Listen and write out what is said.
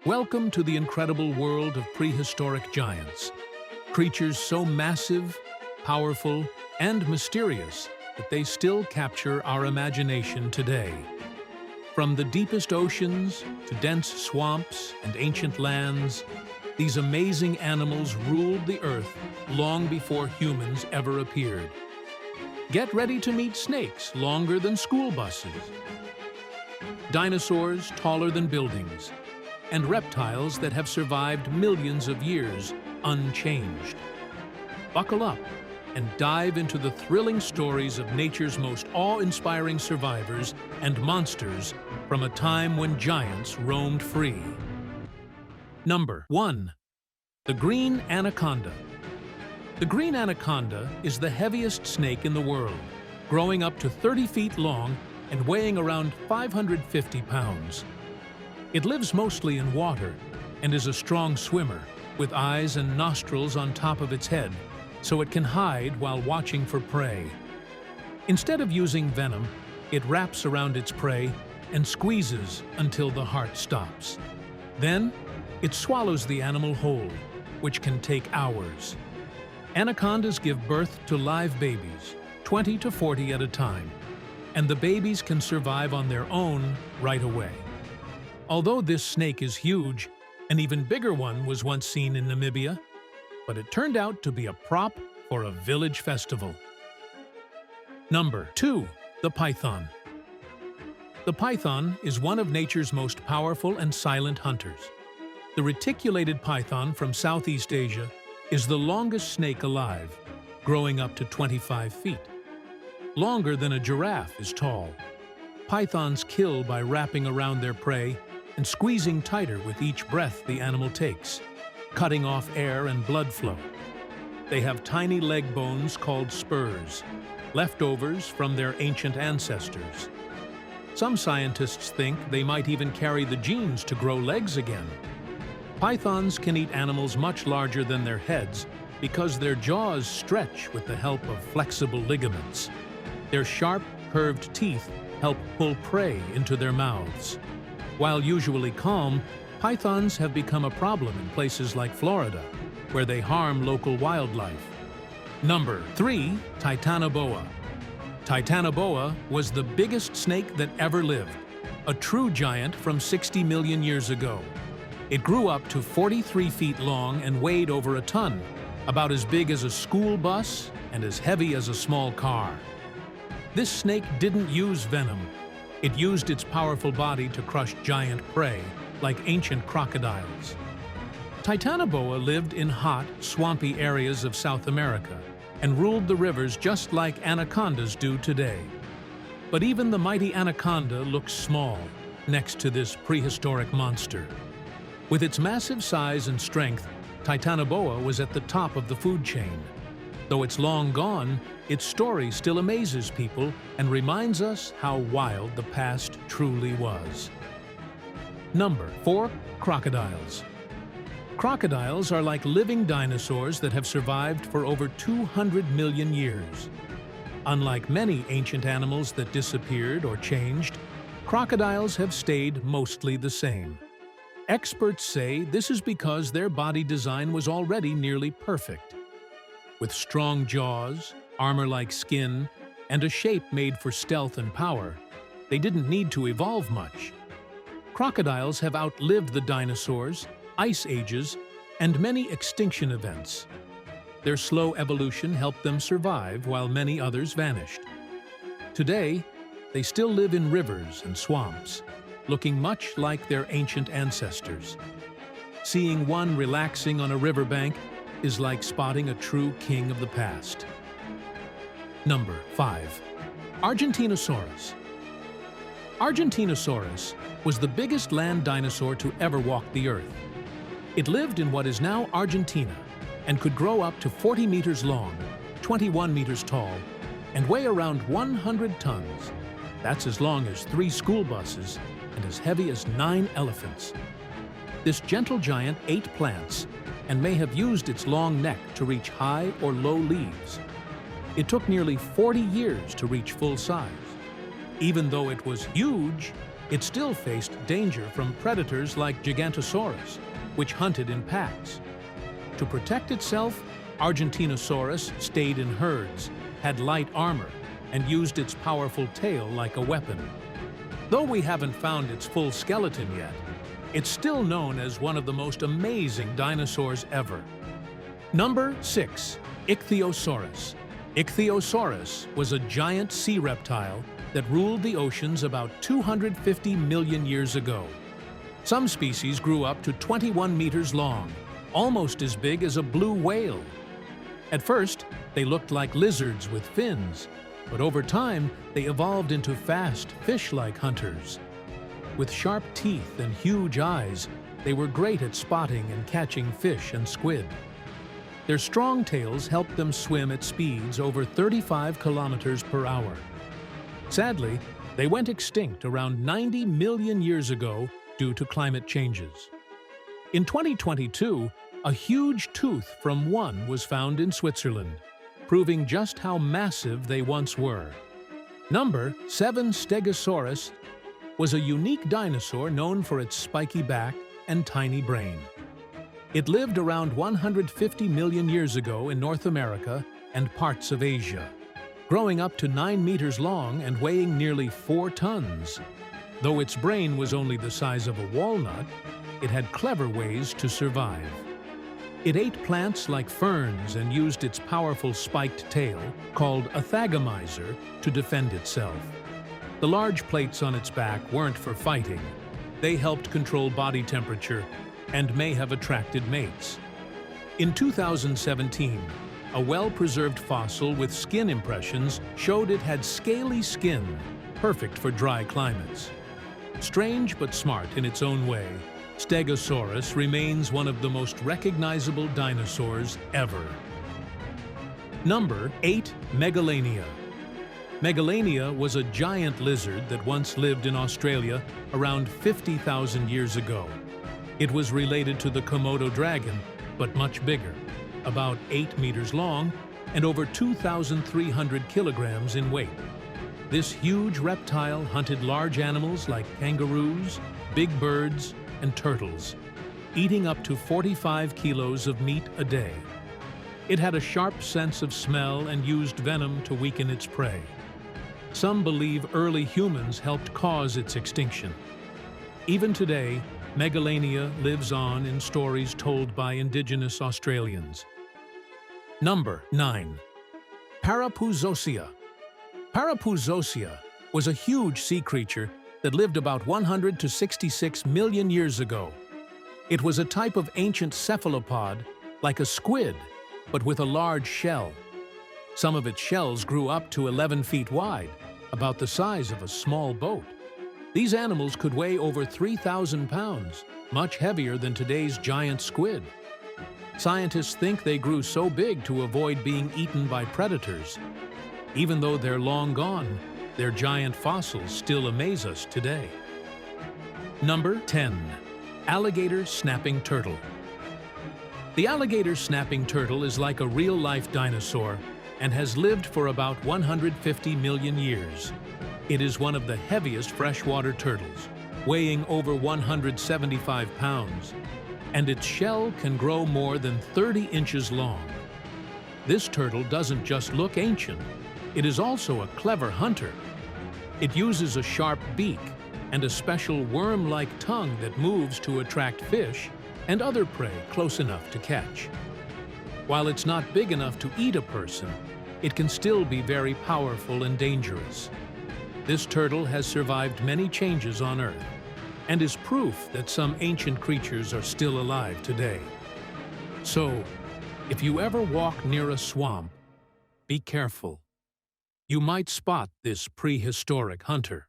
Welcome to the incredible world of prehistoric giants, creatures so massive, powerful, and mysterious that they still capture our imagination today. From the deepest oceans to dense swamps and ancient lands, these amazing animals ruled the earth long before humans ever appeared. Get ready to meet snakes longer than school buses, dinosaurs taller than buildings, and reptiles that have survived millions of years unchanged. Buckle up and dive into the thrilling stories of nature's most awe-inspiring survivors and monsters from a time when giants roamed free. Number 1. The Green Anaconda. The Green Anaconda is the heaviest snake in the world, growing up to 30 feet long and weighing around 550 pounds. It lives mostly in water and is a strong swimmer, with eyes and nostrils on top of its head, so it can hide while watching for prey. Instead of using venom, it wraps around its prey and squeezes until the heart stops. Then, it swallows the animal whole, which can take hours. Anacondas give birth to live babies, 20 to 40 at a time, and the babies can survive on their own right away. Although this snake is huge, an even bigger one was once seen in Namibia, but it turned out to be a prop for a village festival. Number 2. The Python. The python is one of nature's most powerful and silent hunters. The reticulated python from Southeast Asia is the longest snake alive, growing up to 25 feet. Longer than a giraffe is tall. Pythons kill by wrapping around their prey and squeezing tighter with each breath the animal takes, cutting off air and blood flow. They have tiny leg bones called spurs, leftovers from their ancient ancestors. Some scientists think they might even carry the genes to grow legs again. Pythons can eat animals much larger than their heads because their jaws stretch with the help of flexible ligaments. Their sharp, curved teeth help pull prey into their mouths. While usually calm, pythons have become a problem in places like Florida, where they harm local wildlife. Number 3. Titanoboa. Titanoboa was the biggest snake that ever lived, a true giant from 60 million years ago. It grew up to 43 feet long and weighed over a ton, about as big as a school bus and as heavy as a small car. This snake didn't use venom. It used its powerful body to crush giant prey, like ancient crocodiles. Titanoboa lived in hot, swampy areas of South America and ruled the rivers just like anacondas do today. But even the mighty anaconda looks small next to this prehistoric monster. With its massive size and strength, Titanoboa was at the top of the food chain. Though it's long gone, its story still amazes people and reminds us how wild the past truly was. Number 4. Crocodiles. Crocodiles are like living dinosaurs that have survived for over 200 million years. Unlike many ancient animals that disappeared or changed, crocodiles have stayed mostly the same. Experts say this is because their body design was already nearly perfect. With strong jaws, armor-like skin, and a shape made for stealth and power, they didn't need to evolve much. Crocodiles have outlived the dinosaurs, ice ages, and many extinction events. Their slow evolution helped them survive while many others vanished. Today, they still live in rivers and swamps, looking much like their ancient ancestors. Seeing one relaxing on a riverbank is like spotting a true king of the past. Number 5. Argentinosaurus. Argentinosaurus was the biggest land dinosaur to ever walk the earth. It lived in what is now Argentina and could grow up to 40 meters long, 21 meters tall, and weigh around 100 tons. That's as long as 3 school buses and as heavy as 9 elephants. This gentle giant ate plants and may have used its long neck to reach high or low leaves. It took nearly 40 years to reach full size. Even though it was huge, It still faced danger from predators like Gigantosaurus, which hunted in packs. To protect itself, Argentinosaurus stayed in herds, had light armor, and used its powerful tail like a weapon. Though we haven't found its full skeleton yet, it's still known as one of the most amazing dinosaurs ever. Number 6. Ichthyosaurus. Ichthyosaurus was a giant sea reptile that ruled the oceans about 250 million years ago. Some species grew up to 21 meters long, almost as big as a blue whale. At first, they looked like lizards with fins, but over time, they evolved into fast, fish-like hunters. With sharp teeth and huge eyes, they were great at spotting and catching fish and squid. Their strong tails helped them swim at speeds over 35 kilometers per hour. Sadly, they went extinct around 90 million years ago due to climate changes. In 2022, a huge tooth from one was found in Switzerland, proving just how massive they once were. Number 7. Stegosaurus was a unique dinosaur known for its spiky back and tiny brain. It lived around 150 million years ago in North America and parts of Asia, growing up to 9 meters long and weighing nearly 4 tons. Though its brain was only the size of a walnut, it had clever ways to survive. It ate plants like ferns and used its powerful spiked tail, called a thagomizer, to defend itself. The large plates on its back weren't for fighting. They helped control body temperature and may have attracted mates. In 2017, a well-preserved fossil with skin impressions showed it had scaly skin, perfect for dry climates. Strange but smart in its own way, Stegosaurus remains one of the most recognizable dinosaurs ever. Number 8. Megalania. Megalania was a giant lizard that once lived in Australia around 50,000 years ago. It was related to the Komodo dragon, but much bigger, about 8 meters long and over 2,300 kilograms in weight. This huge reptile hunted large animals like kangaroos, big birds, and turtles, eating up to 45 kilos of meat a day. It had a sharp sense of smell and used venom to weaken its prey. Some believe early humans helped cause its extinction. Even today, Megalania lives on in stories told by indigenous Australians. Number 9. Parapusia. Parapusia was a huge sea creature that lived about 100 to 66 million years ago. It was a type of ancient cephalopod, like a squid, but with a large shell. Some of its shells grew up to 11 feet wide, about the size of a small boat. These animals could weigh over 3,000 pounds, much heavier than today's giant squid. Scientists think they grew so big to avoid being eaten by predators. Even though they're long gone, their giant fossils still amaze us today. Number 10. Alligator snapping turtle. The alligator snapping turtle is like a real-life dinosaur and has lived for about 150 million years. It is one of the heaviest freshwater turtles, weighing over 175 pounds, and its shell can grow more than 30 inches long. This turtle doesn't just look ancient, it is also a clever hunter. It uses a sharp beak and a special worm-like tongue that moves to attract fish and other prey close enough to catch. While it's not big enough to eat a person, it can still be very powerful and dangerous. This turtle has survived many changes on Earth and is proof that some ancient creatures are still alive today. So, if you ever walk near a swamp, be careful. You might spot this prehistoric hunter.